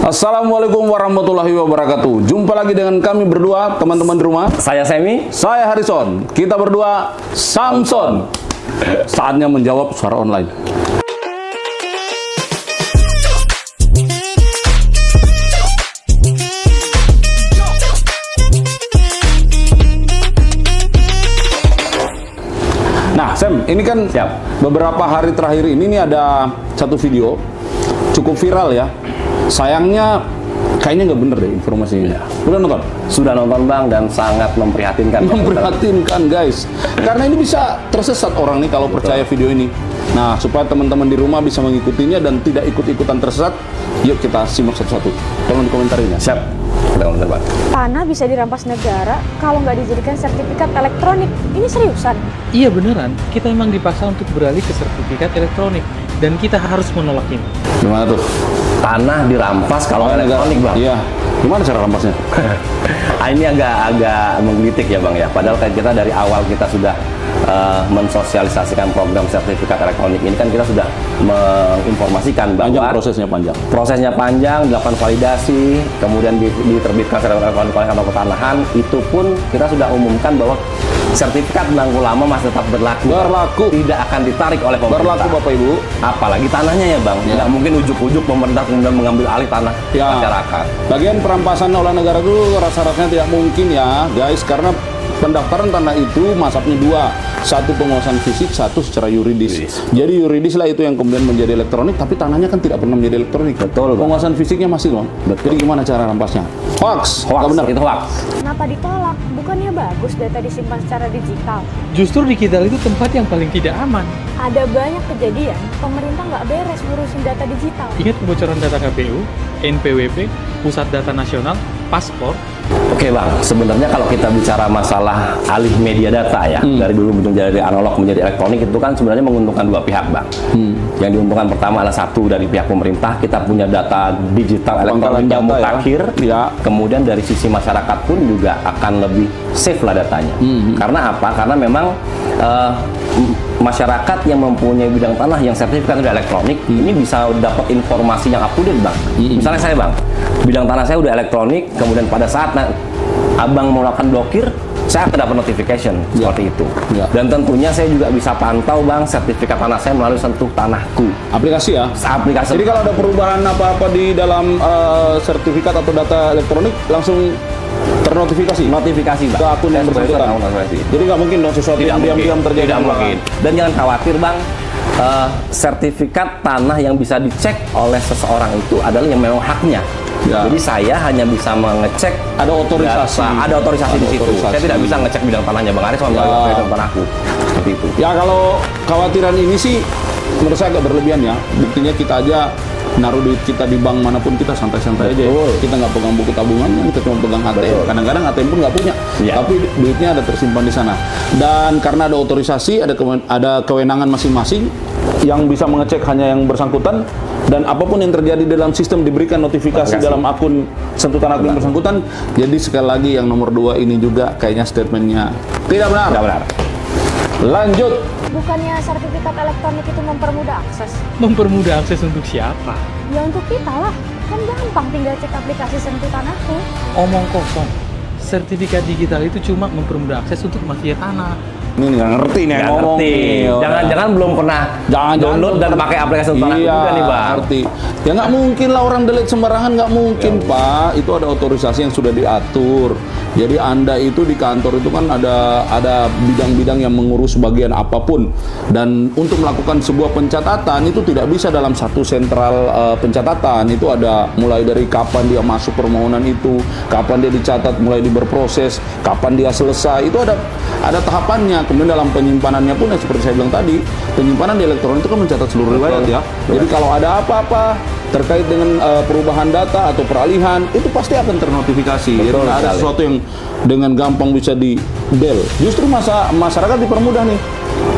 Assalamualaikum warahmatullahi wabarakatuh. Jumpa lagi dengan kami berdua, teman-teman di rumah. Saya Semi. Saya Harrison. Kita berdua Samson. Saatnya menjawab secara online. Nah, Sam, ini kan beberapa hari terakhir ini nih ada satu video cukup viral ya. Sayangnya kayaknya nggak bener deh informasinya. Udah nonton? Sudah nonton Bang, dan sangat memprihatinkan. Memprihatinkan guys. Karena ini bisa tersesat orang nih kalau percaya video ini. Nah, supaya teman-teman di rumah bisa mengikutinya dan tidak ikut-ikutan tersesat, yuk kita simak satu-satu. Tolong dikomentarin ya. Siap. Kita komentar Bang. Tanah bisa dirampas negara kalau nggak dijadikan sertifikat elektronik. Ini seriusan? Iya beneran, kita emang dipaksa untuk beralih ke sertifikat elektronik dan kita harus menolak ini. Gimana tuh? Tanah dirampas kalau elektronik Bang. Iya. Gimana cara rampasnya? Ini agak menggelitik ya Bang ya. Padahal kan kita dari awal kita sudah mensosialisasikan program sertifikat elektronik ini, kan kita sudah menginformasikan bahwa prosesnya panjang, dilakukan validasi, kemudian diterbitkan sertifikat elektronik oleh kantor pertanahan. Itu pun kita sudah umumkan bahwa sertifikat belangku lama masih tetap berlaku. Tidak akan ditarik oleh pemerintah. Berlaku Bapak Ibu. Apalagi tanahnya ya Bang. Tidak mungkin ujuk-ujuk pemerintah kemudian mengambil alih tanah masyarakat. Bagian perampasan oleh negara itu rasa-rasanya tidak mungkin ya guys, karena pendaftaran tanah itu masapnya dua, satu penguasaan fisik, satu secara yuridis. Jadi yuridis lah itu yang kemudian menjadi elektronik, tapi tanahnya kan tidak pernah menjadi elektronik. Betul. Penguasaan fisiknya masih Bang. Jadi gimana cara rampasnya? Hoax. Benar. Itu hoax. Kenapa ditolak? Bukannya bagus data disimpan secara digital? Justru digital itu tempat yang paling tidak aman. Ada banyak kejadian pemerintah nggak beres ngurusin data digital. Ingat kebocoran data KPU, NPWP, Pusat Data Nasional, paspor. Oke Bang, sebenarnya kalau kita bicara masalah alih media data ya, dari dulu dari analog menjadi elektronik, itu kan sebenarnya menguntungkan dua pihak Bang. Yang diuntungkan pertama adalah satu, dari pihak pemerintah, kita punya data digital elektronik yang mutakhir, kemudian dari sisi masyarakat pun juga akan lebih safe lah datanya. Karena apa? Karena memang masyarakat yang mempunyai bidang tanah yang sertifikat udah elektronik, ini bisa dapat informasi yang up to date Bang. Misalnya saya Bang, bidang tanah saya udah elektronik, kemudian pada saat Abang melakukan blokir, saya akan dapat notification seperti itu. Dan tentunya saya juga bisa pantau Bang sertifikat tanah saya melalui Sentuh Tanahku. Aplikasi ya? Aplikasi. Jadi kalau ada perubahan apa-apa di dalam sertifikat atau data elektronik, langsung ternotifikasi? Notifikasi Bang. Ke akun yang bersangkutan? Jadi nggak mungkin dong sesuatu yang diam-diam terjadi? Tidak mungkin. Dan jangan khawatir Bang, sertifikat tanah yang bisa dicek oleh seseorang itu adalah yang memang haknya. Jadi saya hanya bisa mengecek, ada otorisasi, ada otorisasi di situ. Saya tidak bisa ngecek bidang tanahnya Bang Aris sama bidang tanahku. Seperti itu. Ya kalau khawatiran ini sih menurut saya agak berlebihan ya. Buktinya kita aja naruh duit kita di bank manapun kita santai-santai aja. Kita nggak pegang buku tabungannya, kita cuma pegang ATM. Kadang-kadang ATM pun nggak punya, tapi duitnya ada tersimpan di sana. Dan karena ada otorisasi, ada kewenangan masing-masing yang bisa mengecek hanya yang bersangkutan, dan apapun yang terjadi dalam sistem diberikan notifikasi dalam akun Sentuh Tanahku yang bersangkutan. Jadi sekali lagi yang nomor 2 ini juga kayaknya statementnya tidak benar. Tidak benar. Lanjut. Bukannya sertifikat elektronik itu mempermudah akses? Mempermudah akses untuk siapa? Ya untuk kita lah. Kan gampang tinggal cek aplikasi Sentuh Tanahku. Omong kosong. Sertifikat digital itu cuma mempermudah akses untuk mafia tanah. Ini nggak ngerti nih yang ngomong. Jangan-jangan belum pernah download dan pakai aplikasi Sentuh Tanahku juga nih Bang. Ngerti. Ya nggak mungkin lah orang delete sembarangan, nggak mungkin Pak. Itu ada otorisasi yang sudah diatur. Jadi Anda itu di kantor itu kan ada bidang-bidang yang mengurus bagian apapun, dan untuk melakukan sebuah pencatatan itu tidak bisa dalam satu sentral pencatatan. Itu ada mulai dari kapan dia masuk permohonan itu, kapan dia dicatat, mulai berproses, kapan dia selesai. Itu ada tahapannya. Kemudian dalam penyimpanannya pun ya seperti saya bilang tadi, penyimpanan di elektronik itu kan mencatat seluruh riwayat ya. Jadi kalau ada apa-apa terkait dengan perubahan data atau peralihan, itu pasti akan ternotifikasi. Jadi nggak ada sesuatu yang dengan gampang bisa di-del. Justru masyarakat dipermudah nih,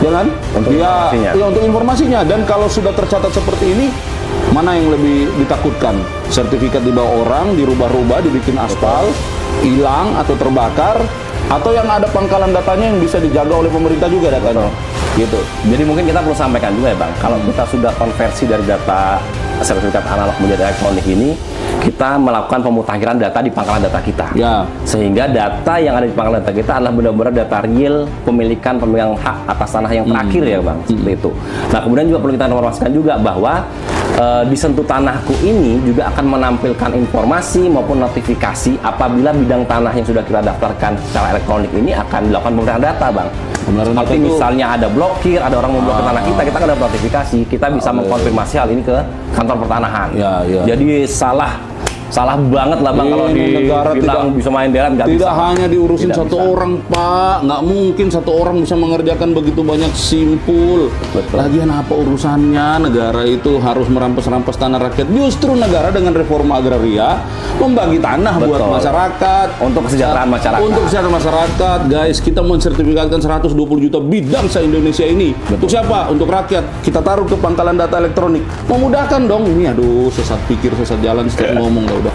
jangan? Untuk informasinya. Dan kalau sudah tercatat seperti ini, mana yang lebih ditakutkan? Sertifikat dibawa orang, dirubah-rubah, dibikin aspal, hilang atau terbakar, atau yang ada pangkalan datanya yang bisa dijaga oleh pemerintah juga datanya? Gitu. Jadi mungkin kita perlu sampaikan juga ya Bang, kalau kita sudah konversi dari data sertifikat analog menjadi elektronik ini, kita melakukan pemutakhiran data di pangkalan data kita. Ya. Sehingga data yang ada di pangkalan data kita adalah benar-benar data real pemilikan pemegang hak atas tanah yang terakhir ya Bang, seperti itu. Nah kemudian juga perlu kita informasikan juga bahwa di Sentuh Tanahku ini juga akan menampilkan informasi maupun notifikasi apabila bidang tanah yang sudah kita daftarkan secara elektronik ini akan dilakukan pemeriksaan data Bang. Seperti misalnya ada blokir, ada orang memblokir tanah kita akan dapat notifikasi, kita bisa mengkonfirmasi hal ini ke kantor pertanahan. Jadi salah banget lah Bang kalau dibilang bisa main deret, nggak bisa. Tidak hanya diurusin satu orang Pak, nggak mungkin satu orang bisa mengerjakan begitu banyak simpul. Lagian apa urusannya negara itu harus merampas-rampas tanah rakyat? Justru negara dengan reforma agraria membagi tanah buat masyarakat, untuk kesejahteraan masyarakat. Untuk kesejahteraan masyarakat, guys, kita mensertifikatkan 120 juta bidang se-Indonesia ini. Untuk siapa? Untuk rakyat. Kita taruh ke pangkalan data elektronik. Memudahkan dong. Ini aduh, sesat pikir, sesat jalan setiap ngomong udah.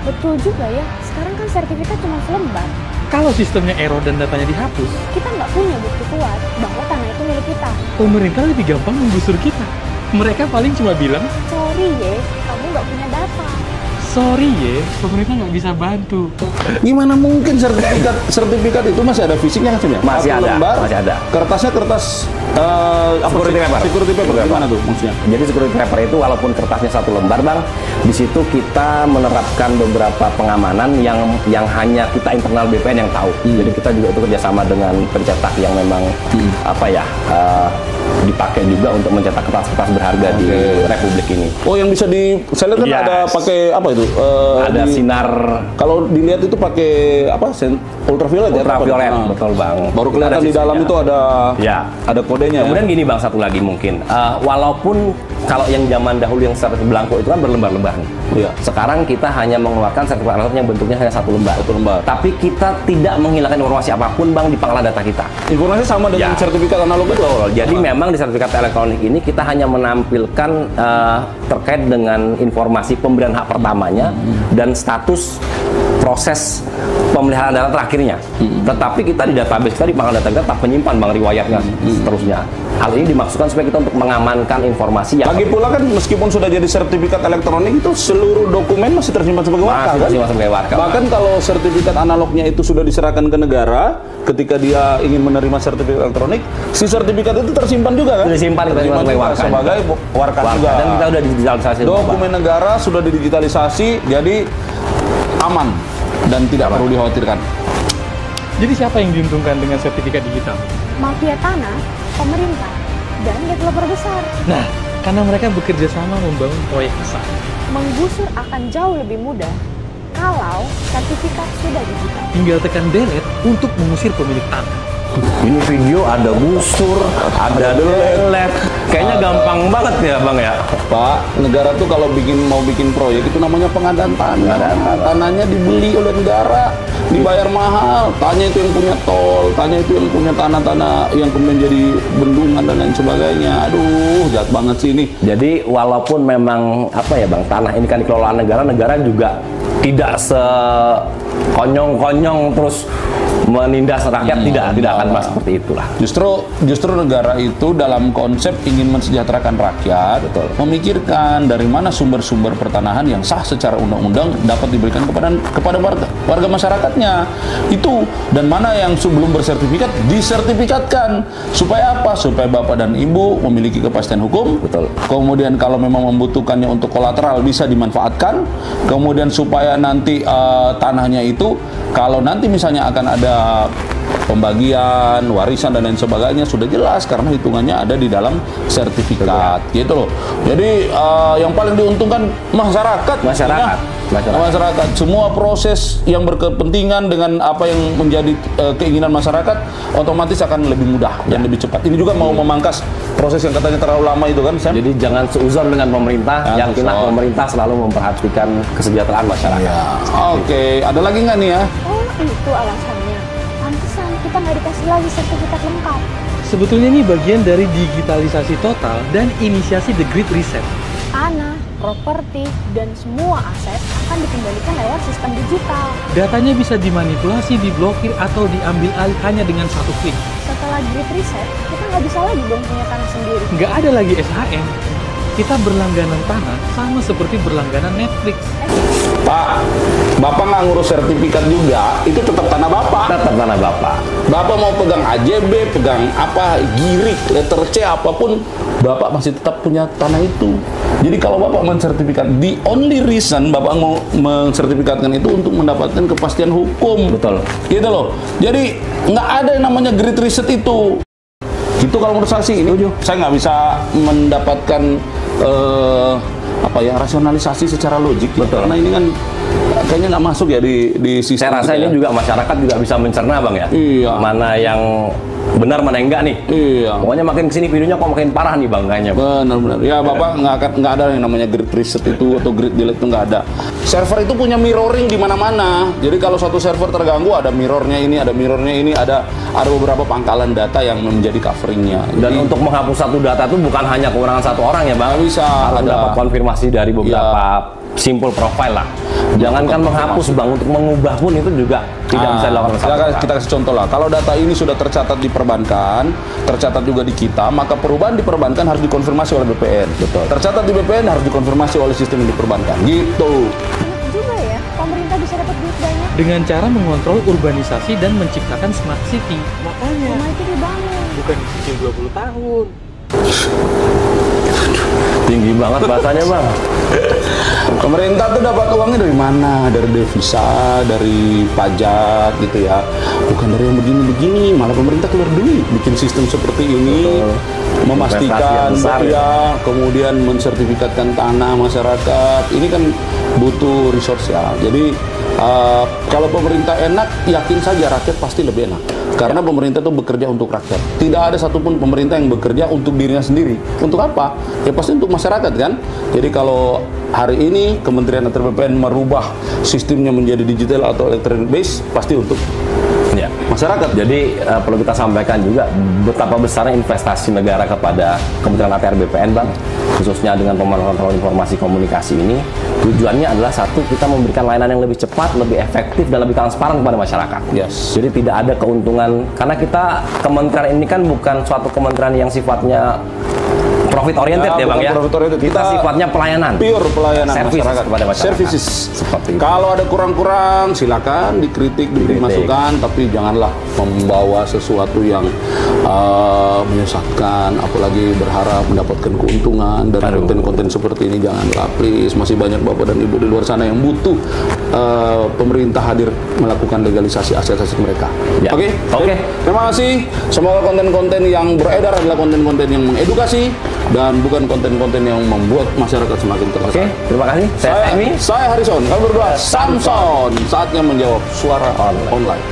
Betul juga ya, sekarang kan sertifikat cuma selembar. Kalau sistemnya error dan datanya dihapus, Kita nggak punya bukti kuat bahwa tanah itu milik kita. pemerintah lebih gampang menggusur kita. Mereka paling cuma bilang, Sorry ye, kamu nggak punya data. sorry ya, pemerintah nggak bisa bantu. Gimana mungkin sertifikat itu masih ada fisiknya kan sebenarnya? Masih Satu ada, lembar, masih ada. Kertasnya kertas Security paper. Security paper gimana tuh maksudnya? Jadi security paper itu walaupun kertasnya satu lembar Bang, di situ kita menerapkan beberapa pengamanan yang hanya kita internal BPN yang tahu. Jadi kita juga itu kerjasama dengan pencetak yang memang dipakai juga untuk mencetak kertas-kertas berharga di Republik ini. Oh, yang bisa saya lihat kan ada pakai apa itu? Ada sinar. Kalau dilihat itu pakai apa? Ultraviolet ya? Ultraviolet, betul Bang. Baru kelihatan di dalam itu ada kodenya. Kemudian gini Bang, satu lagi mungkin, walaupun kalau yang zaman dahulu yang sertifikat belangko itu kan berlembar-lembar nih. Iya. Sekarang kita hanya mengeluarkan sertifikat analog yang bentuknya hanya satu lembar. Tapi kita tidak menghilangkan informasi apapun Bang di pangkalan data kita. Informasi sama dengan sertifikat analog itu. Jadi memang di sertifikat elektronik ini kita hanya menampilkan terkait dengan informasi pemberian hak pertamanya dan status proses pemeliharaan data terakhirnya. Tetapi kita di database kita di pangkalan data kita tetap menyimpan Bang riwayatnya seterusnya. Hal ini dimaksudkan supaya kita untuk mengamankan informasi yang lagi pula kan meskipun sudah jadi sertifikat elektronik itu seluruh dokumen masih tersimpan sebagai warka kan? Sebagai warka. Bahkan kalau sertifikat analognya itu sudah diserahkan ke negara, ketika dia ingin menerima sertifikat elektronik, si sertifikat itu tersimpan juga kan? Disimpan sebagai warka. Sebagai warka juga. Dan kita sudah digitalisasi. Dokumen negara sudah didigitalisasi, jadi aman dan tidak perlu dikhawatirkan. Jadi siapa yang diuntungkan dengan sertifikat digital? Mafia tanah, pemerintah, dan developer besar. Nah, karena mereka bekerja sama membangun proyek besar. Menggusur akan jauh lebih mudah kalau sertifikat sudah digital. Tinggal tekan delete untuk mengusir pemilik tanah. Ini video ada gusur, ada delete. Kayaknya gampang banget ya Bang ya. Pak, negara tuh kalau mau bikin proyek itu namanya pengadaan tanah. Tanahnya dibeli oleh negara, dibayar mahal. Tanya itu yang punya tol, tanya itu yang punya tanah-tanah yang kemudian jadi bendungan dan lain sebagainya. Aduh, jahat banget sih ini. Jadi walaupun memang Bang, tanah ini kan dikelola negara juga tidak sekonyong-konyong terus menindas rakyat, tidak akan mas seperti itulah. Justru negara itu dalam konsep ingin mensejahterakan rakyat, memikirkan dari mana sumber-sumber pertanahan yang sah secara undang-undang dapat diberikan kepada warga masyarakatnya itu, dan mana yang sebelum bersertifikat disertifikatkan supaya apa? Supaya bapak dan ibu memiliki kepastian hukum. Kemudian kalau memang membutuhkannya untuk kolateral bisa dimanfaatkan. Kemudian supaya nanti tanahnya itu kalau nanti misalnya akan ada pembagian, warisan dan lain sebagainya sudah jelas karena hitungannya ada di dalam sertifikat, gitu loh. Jadi yang paling diuntungkan masyarakat. Semua proses yang berkepentingan dengan apa yang menjadi keinginan masyarakat otomatis akan lebih mudah dan lebih cepat. Ini juga mau memangkas proses yang katanya terlalu lama itu kan, Sam? Jadi jangan seuzon dengan pemerintah, yakinlah pemerintah selalu memperhatikan kesejahteraan masyarakat. Oke, ada lagi nggak nih ya? Oh, itu alasannya. Pantesan kita nggak dikasih lagi sertifikat lengkap. Sebetulnya ini bagian dari digitalisasi total dan inisiasi The Great Reset. Tanah, properti, dan semua aset akan dikembalikan lewat sistem digital. Datanya bisa dimanipulasi, diblokir, atau diambil alih hanya dengan satu klik. Setelah Great Reset, kita nggak bisa lagi dong punya tanah sendiri. Nggak ada lagi SHM. Kita berlangganan tanah sama seperti berlangganan Netflix. Pak, Bapak nggak ngurus sertifikat juga, itu tetap tanah Bapak. Tetap tanah Bapak. Bapak mau pegang AJB, pegang apa, girik, letter C, apapun, Bapak masih tetap punya tanah itu. Jadi kalau Bapak mensertifikat, the only reason Bapak mau mensertifikatkan itu untuk mendapatkan kepastian hukum. Betul. Gitu loh. Jadi nggak ada yang namanya grid reset itu. Gitu kalau menurut saya sih, ini saya nggak bisa mendapatkan apa ya, rasionalisasi secara logik. Betul. Karena ini kan kayaknya nggak masuk ya di sistem. Saya rasa ini juga masyarakat juga bisa mencerna, Bang ya. Iya. Mana yang benar, mana yang enggak nih. Iya. Pokoknya makin kesini videonya kok makin parah nih, Bang, kayaknya. Benar-benar. Ya Bapak nggak ada yang namanya grid reset itu atau grid delete itu nggak ada. Server itu punya mirroring di mana-mana. Jadi kalau suatu server terganggu, ada mirrornya ini, ada mirrornya ini, ada beberapa pangkalan data yang menjadi coveringnya. Dan untuk menghapus satu data itu bukan hanya kewenangan satu orang ya, Bang. Nggak bisa. Harus Ada. dapat konfirmasi dari beberapa simple profile lah. Jangankan menghapus, Bang, untuk mengubah pun itu juga tidak bisa dilakukan oleh satu orang. Kita kasih contoh lah. Kalau data ini sudah tercatat di perbankan, tercatat juga di kita, maka perubahan di perbankan harus dikonfirmasi oleh BPN. Betul. Tercatat di BPN harus dikonfirmasi oleh sistem yang di perbankan. Gitu. Enak juga ya, pemerintah bisa dapat duit banyak. Dengan cara mengontrol urbanisasi dan menciptakan smart city. Makanya Rumah itu dibangun. bukan dicicil 20 tahun. Tinggi banget bahasanya, Bang. Pemerintah tuh dapat uangnya dari mana? Dari devisa, dari pajak gitu ya. Bukan dari yang begini-begini, malah pemerintah keluar duit bikin sistem seperti ini. Betul. Memastikan Investasi yang besar, ya, kemudian mensertifikatkan tanah masyarakat. Ini kan butuh resource ya. Jadi kalau pemerintah enak, yakin saja rakyat pasti lebih enak. Karena pemerintah itu bekerja untuk rakyat. Tidak ada satupun pemerintah yang bekerja untuk dirinya sendiri. Untuk apa? Ya pasti untuk masyarakat kan. Jadi kalau hari ini Kementerian atau BPN merubah sistemnya menjadi digital atau electronic base, pasti untuk Ya. masyarakat. Jadi perlu kita sampaikan juga betapa besarnya investasi negara kepada Kementerian ATR BPN, Bang, khususnya dengan pemantauan informasi komunikasi ini. Tujuannya adalah satu, kita memberikan layanan yang lebih cepat, lebih efektif, dan lebih transparan kepada masyarakat. Yes. Jadi tidak ada keuntungan, karena kita kementerian ini kan bukan suatu kementerian yang sifatnya profit oriented ya, Bang bukan ya. profit oriented. Kita sifatnya pelayanan. Pure pelayanan Service masyarakat. kepada masyarakat. Services. Seperti itu. Kalau ada kurang-kurang, silakan dikritik, diberi masukan, tapi janganlah membawa sesuatu yang menyesatkan, apalagi berharap mendapatkan keuntungan dari konten-konten seperti ini. Janganlah, please. Masih banyak bapak dan ibu di luar sana yang butuh pemerintah hadir melakukan legalisasi aset-aset mereka. Ya. Oke? Oke. Terima kasih. Semoga konten-konten yang beredar adalah konten-konten yang mengedukasi dan bukan konten-konten yang membuat masyarakat semakin Oke, tersesat. terima kasih. Saya Emi. Saya Harrison. Kami berdua Samson. Saatnya menjawab suara online.